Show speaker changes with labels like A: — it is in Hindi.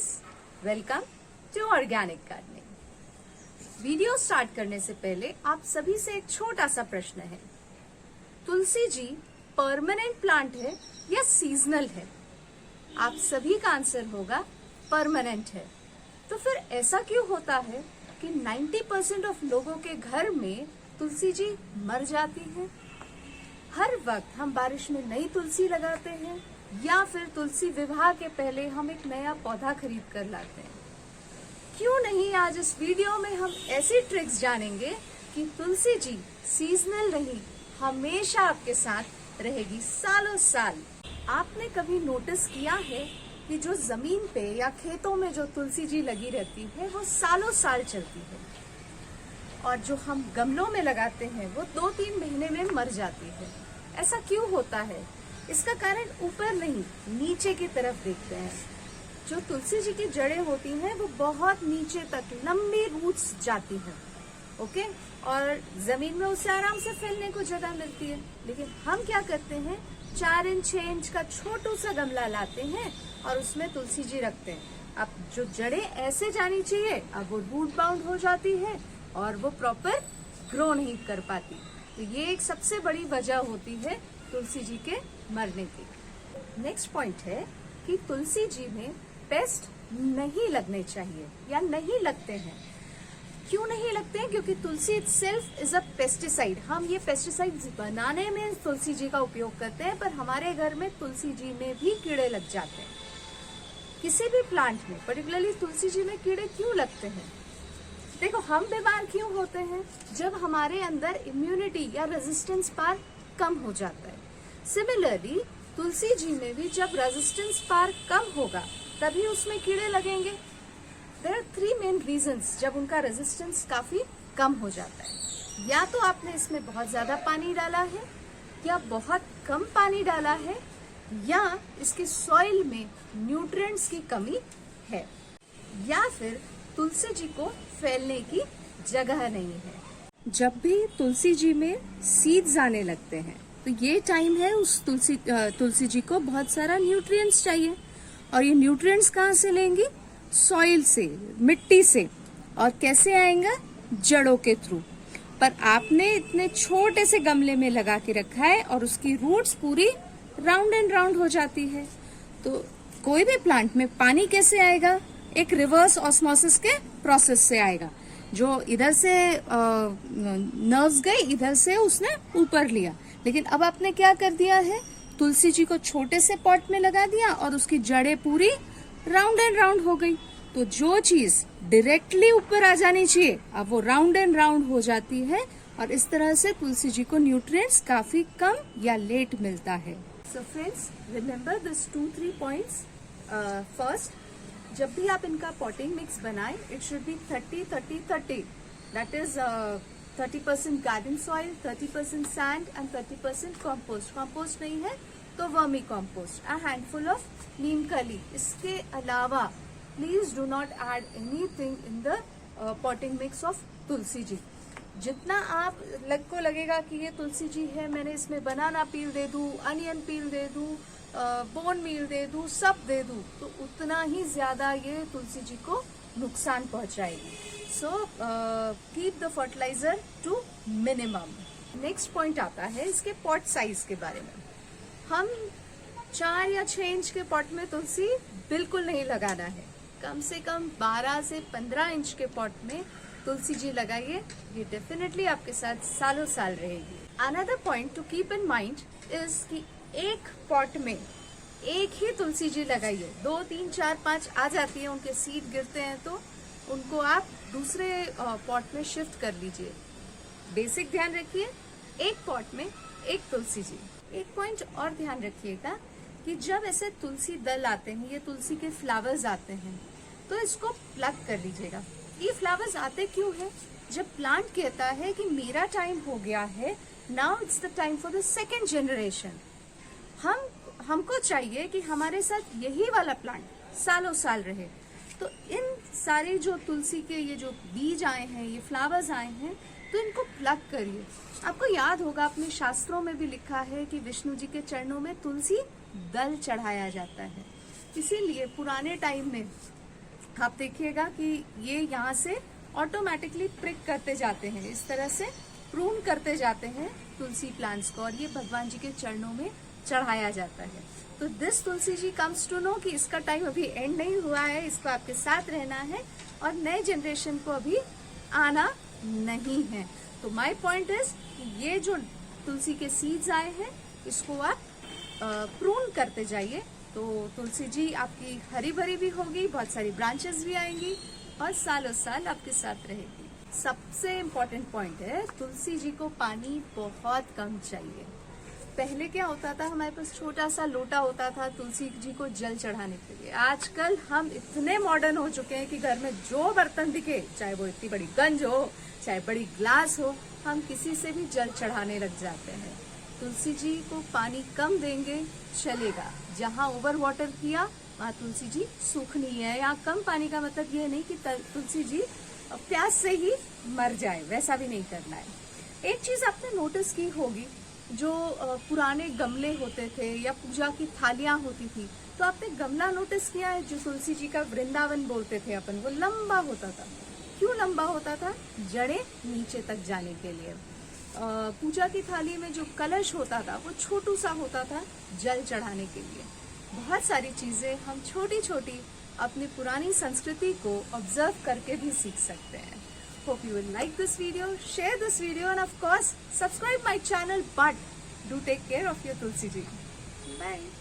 A: Friends, welcome to organic gardening. Video start करने से पहले आप सभी से एक छोटा सा प्रश्न है, तुलसी जी परमानेंट प्लांट है या सीजनल है? आप सभी का आंसर होगा परमानेंट है। तो फिर ऐसा क्यों होता है कि 90% ऑफ लोगों के घर में तुलसी जी मर जाती है? हर वक्त हम बारिश में नई तुलसी लगाते हैं या फिर तुलसी विवाह के पहले हम एक नया पौधा खरीद कर लाते हैं। क्यों नहीं आज इस वीडियो में हम ऐसी ट्रिक्स जानेंगे कि तुलसी जी सीजनल नहीं, हमेशा आपके साथ रहेगी सालों साल। आपने कभी नोटिस किया है कि जो जमीन पे या खेतों में जो तुलसी जी लगी रहती है वो सालों साल चलती है, और जो हम गमलों में लगाते हैं वो 2-3 महीने में मर जाती है। ऐसा क्यों होता है? इसका कारण ऊपर नहीं, नीचे की तरफ देखते हैं। जो तुलसी जी की जड़ें होती हैं वो बहुत नीचे तक लंबी रूट्स जाती हैं, ओके, और जमीन में उसे आराम से फैलने को जगह मिलती है। लेकिन हम क्या करते हैं, 4 इंच 6 इंच का छोटू सा गमला लाते हैं और उसमें तुलसी जी रखते हैं। अब जो जड़ें ऐसे जानी चाहिए, अब वो रूट बाउंड हो जाती है और वो प्रॉपर ग्रो नहीं कर पाती। तो ये एक सबसे बड़ी वजह होती है तुलसी जी के मरने की। नेक्स्ट पॉइंट है कि तुलसी जी में पेस्ट नहीं लगने चाहिए या नहीं लगते हैं। क्यों नहीं लगते हैं? क्योंकि तुलसी इटसेल्फ इज अ पेस्टिसाइड। हम ये पेस्टिसाइड्स बनाने में तुलसी जी का उपयोग करते हैं, पर हमारे घर में तुलसी जी में भी कीड़े लग जाते हैं। किसी भी प्लांट में, पर्टिकुलरली तुलसी जी में कीड़े क्यों लगते हैं? देखो, हम बीमार क्यों होते हैं? जब हमारे अंदर इम्यूनिटी या रेजिस्टेंस पावर कम हो जाता है। सिमिलरली तुलसी जी में भी जब रेजिस्टेंस पावर कम होगा तभी उसमें कीड़े लगेंगे। देयर आर 3 मेन रीजंस जब उनका रेजिस्टेंस काफी कम हो जाता है। या तो आपने इसमें बहुत ज्यादा पानी डाला है, या बहुत कम पानी डाला है, या इसके सॉइल में न्यूट्रिएंट्स की कमी है, या फिर तुलसी जी को फैलने की जगह नहीं है। जब भी तुलसी जी में सीड्स आने लगते हैं तो ये टाइम है उस तुलसी जी को बहुत सारा न्यूट्रिएंट्स चाहिए, और ये न्यूट्रिएंट्स कहाँ से लेंगी? सॉइल से, मिट्टी से। और कैसे आएगा? जड़ों के थ्रू। पर आपने इतने छोटे से गमले में लगा के रखा है और उसकी रूट्स पूरी राउंड एंड राउंड हो जाती है। तो कोई भी प्लांट में पानी कैसे आएगा? एक रिवर्स ऑस्मोसिस के प्रोसेस से आएगा। जो इधर से नर्व्स गई, इधर से उसने ऊपर लिया। लेकिन अब आपने क्या कर दिया है, तुलसी जी को छोटे से पॉट में लगा दिया और उसकी जड़ें पूरी राउंड एंड राउंड हो गई। तो जो चीज डायरेक्टली ऊपर आ जानी चाहिए, अब वो राउंड एंड राउंड हो जाती है, और इस तरह से तुलसी जी को न्यूट्रिएंट्स काफी कम या लेट मिलता है। So friends, remember this 2-3 points. First, जब भी आप इनका पॉटिंग मिक्स बनाएं, it should be 30-30-30। That is 30% garden soil, 30% sand and 30% compost. Compost नहीं है तो vermi compost, a handful of neem कली। इसके अलावा please do not add anything in the potting mix of Tulsi ji. जितना आप को लगेगा कि ये तुलसी जी है, मैंने इसमें बनाना पील दे दूं, अनियन पील दे दूं, बोन मील दे दूं, सब दे दूं, तो उतना ही ज्यादा ये तुलसी जी को नुकसान पहुंचाएगी। So keep the fertiliser to minimum. Next point आता है इसके पॉट साइज के बारे में। हम 4 या 6 इंच के पॉट में तुलसी बिल्कुल नहीं लगाना है। कम से कम 12 से 15 इंच के पॉट में तुलसी जी लगाइए। ये डेफिनेटली आपके साथ सालों साल रहेगी। Another point two keep in mind is कि एक पॉट में एक ही तुलसी जी लगाइए। 2, 3, 4, 5 आ जाती है, उनके सीड गिरते हैं तो उनको आप दूसरे पॉट में शिफ्ट कर लीजिए। बेसिक ध्यान रखिए, एक पॉट में एक तुलसी जी। एक पॉइंट और ध्यान रखिएगा कि जब ऐसे तुलसी दल आते हैं, ये तुलसी के फ्लावर्स आते हैं, तो इसको प्लग कर लीजिएगा। ये फ्लावर्स आते क्यों है? जब प्लांट कहता है कि मेरा टाइम हो गया है, now it's the time for the second generation. हमको चाहिए कि हमारे साथ यही वाला प्लांट सालों साल रहे। तो इन सारे जो तुलसी के ये जो बीज आए हैं, ये फ्लावर्स आए हैं, तो इनको प्लग करिए। आपको याद होगा, अपने शास्त्रों में भी लिखा है कि विष्णु जी के चरणों में तुलसी दल चढ़ाया जाता है। इसीलिए पुराने टाइम में आप देखिएगा कि ये यहाँ से ऑटोमेटिकली प्रिक करते जाते हैं, इस तरह से प्रून करते जाते हैं तुलसी प्लांट्स को, और ये भगवान जी के चरणों में चढ़ाया जाता है। तो this Tulsi ji comes to know कि इसका टाइम अभी एंड नहीं हुआ है, इसको आपके साथ रहना है और नए जनरेशन को अभी आना नहीं है। तो माय पॉइंट इज ये जो तुलसी के सीड्स आए हैं इसको आप प्रून करते जाइए, तो तुलसी जी आपकी हरी भरी भी होगी, बहुत सारी ब्रांचेस भी आएंगी और सालों साल आपके साथ रहेगी। सबसे इम्पोर्टेंट पॉइंट है तुलसी जी को पानी बहुत कम चाहिए। पहले क्या होता था, हमारे पास छोटा सा लोटा होता था तुलसी जी को जल चढ़ाने के लिए। आजकल हम इतने मॉडर्न हो चुके हैं कि घर में जो बर्तन दिखे, चाहे वो इतनी बड़ी गंज हो चाहे बड़ी ग्लास हो, हम किसी से भी जल चढ़ाने लग जाते हैं। तुलसी जी को पानी कम देंगे चलेगा, जहाँ ओवर वाटर किया वहाँ तुलसी जी सूखनी है। यहाँ कम पानी का मतलब ये नहीं कि तुलसी जी प्यास से ही मर जाए, वैसा भी नहीं करना है। एक चीज आपने नोटिस की होगी, जो पुराने गमले होते थे या पूजा की थालियां होती थी, तो आपने गमला नोटिस किया है जो तुलसी जी का वृंदावन बोलते थे अपन, वो लंबा होता था। क्यों लंबा होता था? जड़ें नीचे तक जाने के लिए। पूजा की थाली में जो कलश होता था वो छोटू सा होता था जल चढ़ाने के लिए। बहुत सारी चीजें हम छोटी छोटी अपनी पुरानी संस्कृति को ऑब्जर्व करके भी सीख सकते हैं। Hope you will like this video, share this video and of course subscribe my channel, but do take care of your Tulsi ji. Bye.